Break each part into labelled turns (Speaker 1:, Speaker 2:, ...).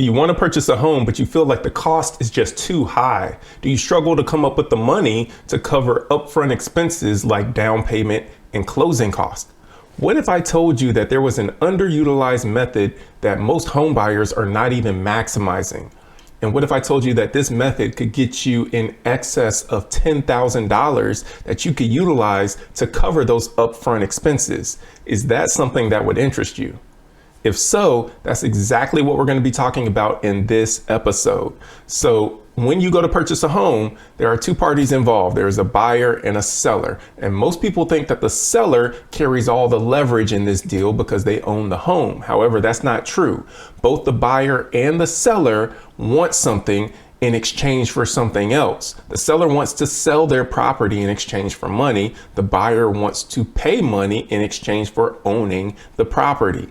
Speaker 1: Do you want to purchase a home, but you feel like the cost is just too high? Do you struggle to come up with the money to cover upfront expenses like down payment and closing costs? What if I told you that there was an underutilized method that most home buyers are not even maximizing? And what if I told you that this method could get you in excess of $10,000 that you could utilize to cover those upfront expenses? Is that something that would interest you? If so, that's exactly what we're going to be talking about in this episode. So when you go to purchase a home, there are two parties involved. There's a buyer and a seller. And most people think that the seller carries all the leverage in this deal because they own the home. However, that's not true. Both the buyer and the seller want something in exchange for something else. The seller wants to sell their property in exchange for money. The buyer wants to pay money in exchange for owning the property.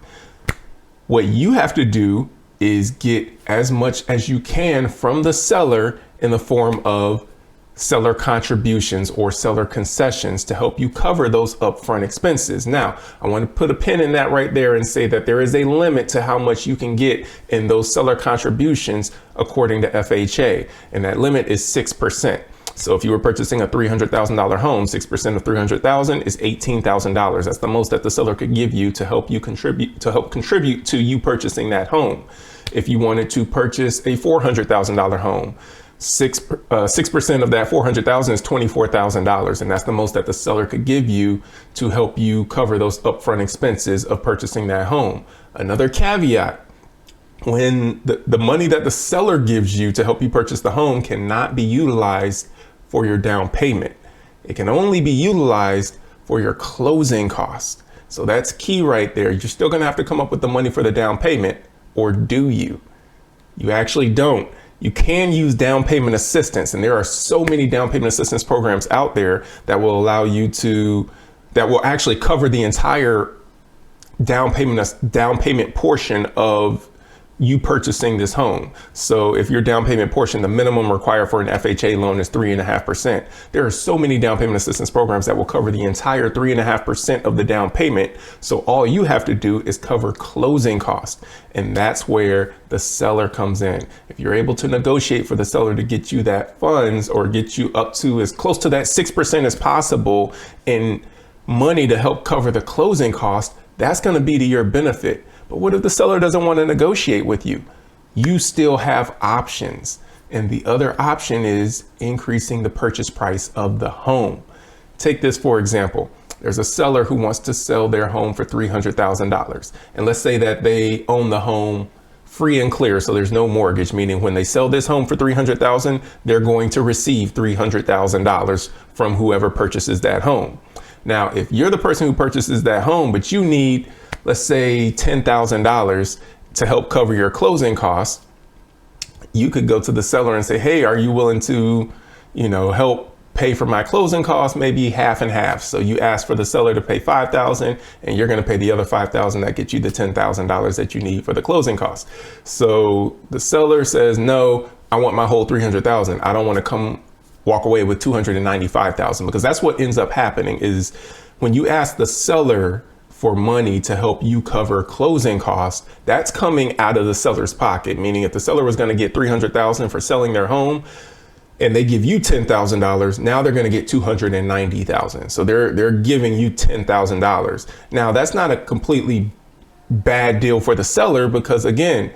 Speaker 1: What you have to do is get as much as you can from the seller in the form of seller contributions or seller concessions to help you cover those upfront expenses. Now, I want to put a pin in that right there and say that there is a limit to how much you can get in those seller contributions according to FHA, and that limit is 6%. So if you were purchasing a $300,000 home, 6% of $300,000 is $18,000. That's the most that the seller could give you to help contribute to you purchasing that home. If you wanted to purchase a $400,000 home, 6% of that $400,000 is $24,000, and that's the most that the seller could give you to help you cover those upfront expenses of purchasing that home. Another caveat: when the money that the seller gives you to help you purchase the home cannot be utilized for your down payment. It can only be utilized for your closing costs. So that's key right there. You're still going to have to come up with the money for the down payment, or do you? You actually don't. You can use down payment assistance, and there are so many down payment assistance programs out there that will allow you that will actually cover the entire down payment portion of you purchasing this home. So if your down payment portion, the minimum required for an FHA loan is 3.5%. There are so many down payment assistance programs that will cover the entire 3.5% of the down payment. So all you have to do is cover closing costs. And that's where the seller comes in. If you're able to negotiate for the seller to get you that funds, or get you up to as close to that 6% as possible in money to help cover the closing cost, that's going to be to your benefit. But what if the seller doesn't want to negotiate with you? You still have options. And the other option is increasing the purchase price of the home. Take this, for example. There's a seller who wants to sell their home for $300,000. And let's say that they own the home free and clear, so there's no mortgage, meaning when they sell this home for $300,000, they're going to receive $300,000 from whoever purchases that home. Now, if you're the person who purchases that home, but you need, let's say, $10,000 to help cover your closing costs, you could go to the seller and say, hey, are you willing to, help pay for my closing costs, maybe half and half? So you ask for the seller to pay $5,000, and you're going to pay the other $5,000 that gets you the $10,000 that you need for the closing costs. So the seller says, no, I want my whole $300,000. I don't want to walk away with $295,000, because that's what ends up happening is when you ask the seller for money to help you cover closing costs, that's coming out of the seller's pocket. Meaning if the seller was going to get $300,000 for selling their home and they give you $10,000, now they're going to get $290,000. So they're giving you $10,000. Now that's not a completely bad deal for the seller, because again,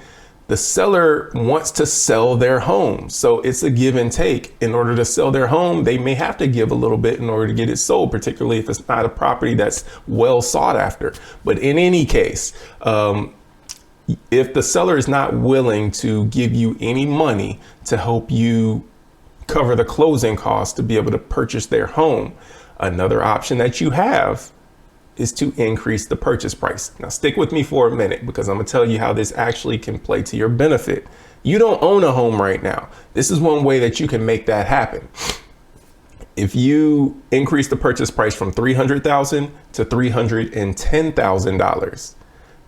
Speaker 1: the seller wants to sell their home. So it's a give and take. In order to sell their home, they may have to give a little bit in order to get it sold, particularly if it's not a property that's well sought after. But in any case, if the seller is not willing to give you any money to help you cover the closing costs to be able to purchase their home, another option that you have is to increase the purchase price. Now stick with me for a minute, because I'm gonna tell you how this actually can play to your benefit. You don't own a home right now. This is one way that you can make that happen. If you increase the purchase price from $300,000 to $310,000,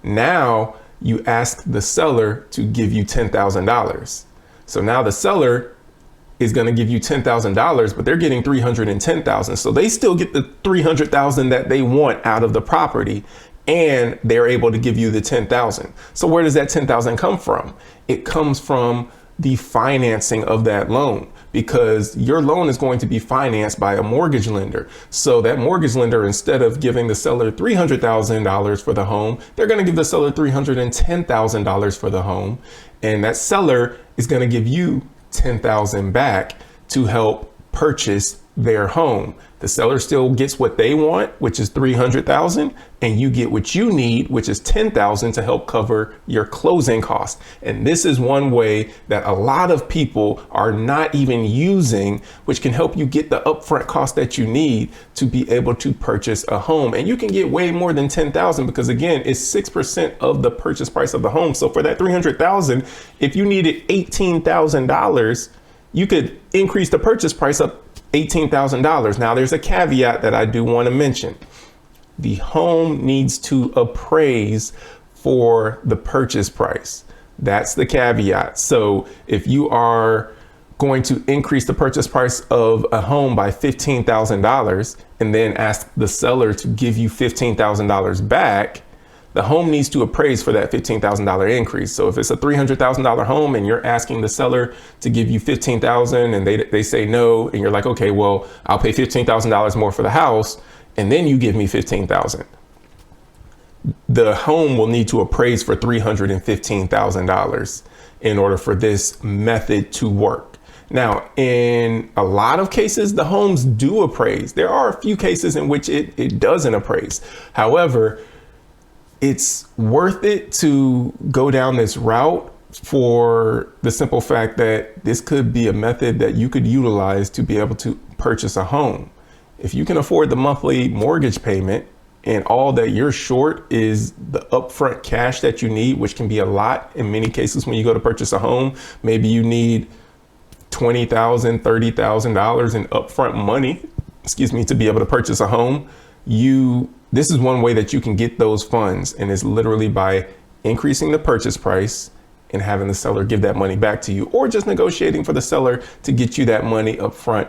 Speaker 1: now you ask the seller to give you $10,000. So now the seller is going to give you $10,000, but they're getting $310,000. So they still get the $300,000 that they want out of the property, and they're able to give you the 10,000. So where does that 10,000 come from? It comes from the financing of that loan, because your loan is going to be financed by a mortgage lender. So that mortgage lender, instead of giving the seller $300,000 for the home, they're going to give the seller $310,000 for the home. And that seller is going to give you $10,000 back to help purchase their home. The seller still gets what they want, which is $300,000, and you get what you need, which is $10,000 to help cover your closing costs. And this is one way that a lot of people are not even using, which can help you get the upfront cost that you need to be able to purchase a home. And you can get way more than $10,000, because again, it's 6% of the purchase price of the home. So for that $300,000, if you needed $18,000, you could increase the purchase price up $18,000. Now, there's a caveat that I do want to mention. The home needs to appraise for the purchase price. That's the caveat. So if you are going to increase the purchase price of a home by $15,000 and then ask the seller to give you $15,000 back, the home needs to appraise for that $15,000 increase. So if it's a $300,000 home and you're asking the seller to give you $15,000 and they say no, and you're like, okay, well, I'll pay $15,000 more for the house, and then you give me $15,000. The home will need to appraise for $315,000 in order for this method to work. Now, in a lot of cases, the homes do appraise. There are a few cases in which it doesn't appraise. However, it's worth it to go down this route for the simple fact that this could be a method that you could utilize to be able to purchase a home. If you can afford the monthly mortgage payment and all that you're short is the upfront cash that you need, which can be a lot in many cases when you go to purchase a home, maybe you need $20,000, $30,000 in upfront money, to be able to purchase a home. This is one way that you can get those funds, and it's literally by increasing the purchase price and having the seller give that money back to you, or just negotiating for the seller to get you that money upfront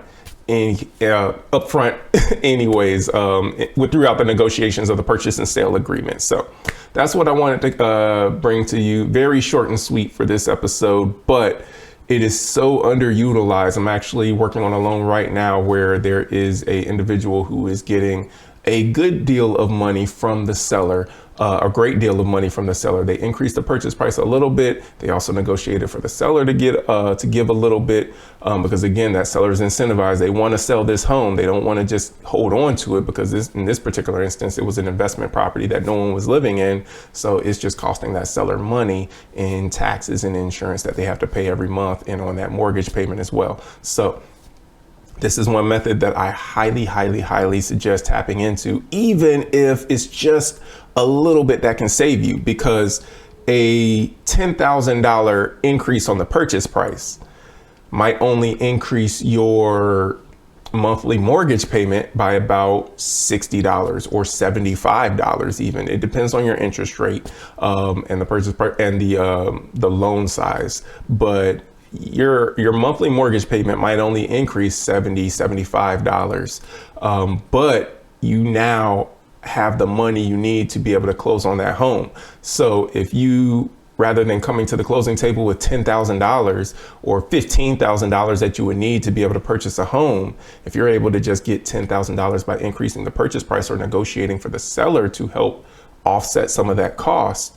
Speaker 1: anyways, throughout the negotiations of the purchase and sale agreement. So that's what I wanted to bring to you. Very short and sweet for this episode, but it is so underutilized. I'm actually working on a loan right now where there is a individual who is getting a good deal of money from the seller, a great deal of money from the seller. They increased the purchase price a little bit. They also negotiated for the seller to give a little bit, because again, that seller is incentivized. They want to sell this home. They don't want to just hold on to it, because in this particular instance, it was an investment property that no one was living in. So it's just costing that seller money in taxes and insurance that they have to pay every month, and on that mortgage payment as well. So this is one method that I highly, highly, highly suggest tapping into, even if it's just a little bit that can save you, because a $10,000 increase on the purchase price might only increase your monthly mortgage payment by about $60 or $75 even. It depends on your interest rate and the purchase price and the loan size. But your monthly mortgage payment might only increase $70, $75. But you now have the money you need to be able to close on that home. So if you, rather than coming to the closing table with $10,000 or $15,000 that you would need to be able to purchase a home, if you're able to just get $10,000 by increasing the purchase price or negotiating for the seller to help offset some of that cost,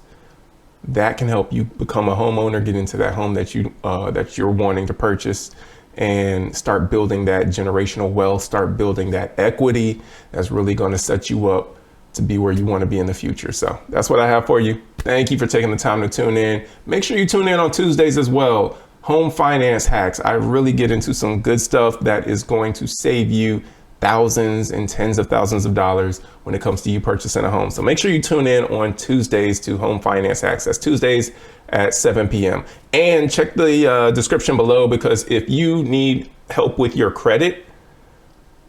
Speaker 1: that can help you become a homeowner, get into that home that you're wanting to purchase, and start building that generational wealth, start building that equity that's really going to set you up to be where you want to be in the future. So that's what I have for you. Thank you for taking the time to tune in. Make sure you tune in on Tuesdays as well. Home finance hacks. I really get into some good stuff that is going to save you thousands and tens of thousands of dollars when it comes to you purchasing a home. So make sure you tune in on Tuesdays to Home Finance Hacks. That's Tuesdays at 7 p.m. And check the description below, because if you need help with your credit,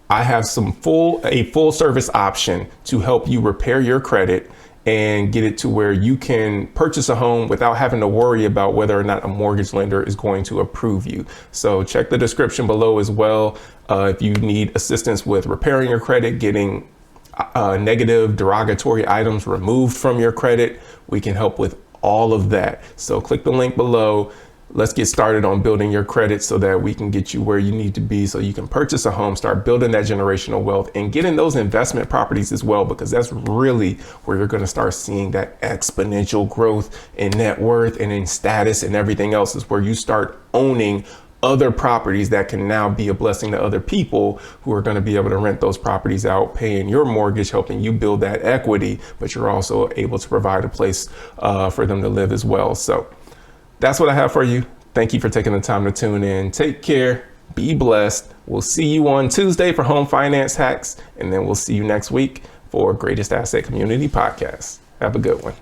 Speaker 1: I have a full service option to help you repair your credit and get it to where you can purchase a home without having to worry about whether or not a mortgage lender is going to approve you. So check the description below as well. If you need assistance with repairing your credit, getting negative derogatory items removed from your credit. We can help with all of that. So click the link below. Let's get started on building your credit so that we can get you where you need to be so you can purchase a home, start building that generational wealth, and get in those investment properties as well, because that's really where you're going to start seeing that exponential growth in net worth and in status and everything else, is where you start owning other properties that can now be a blessing to other people who are going to be able to rent those properties out, paying your mortgage, helping you build that equity, but you're also able to provide a place for them to live as well. So that's what I have for you. Thank you for taking the time to tune in. Take care. Be blessed. We'll see you on Tuesday for Home Finance Hacks, and then we'll see you next week for Greatest Asset Community Podcast. Have a good one.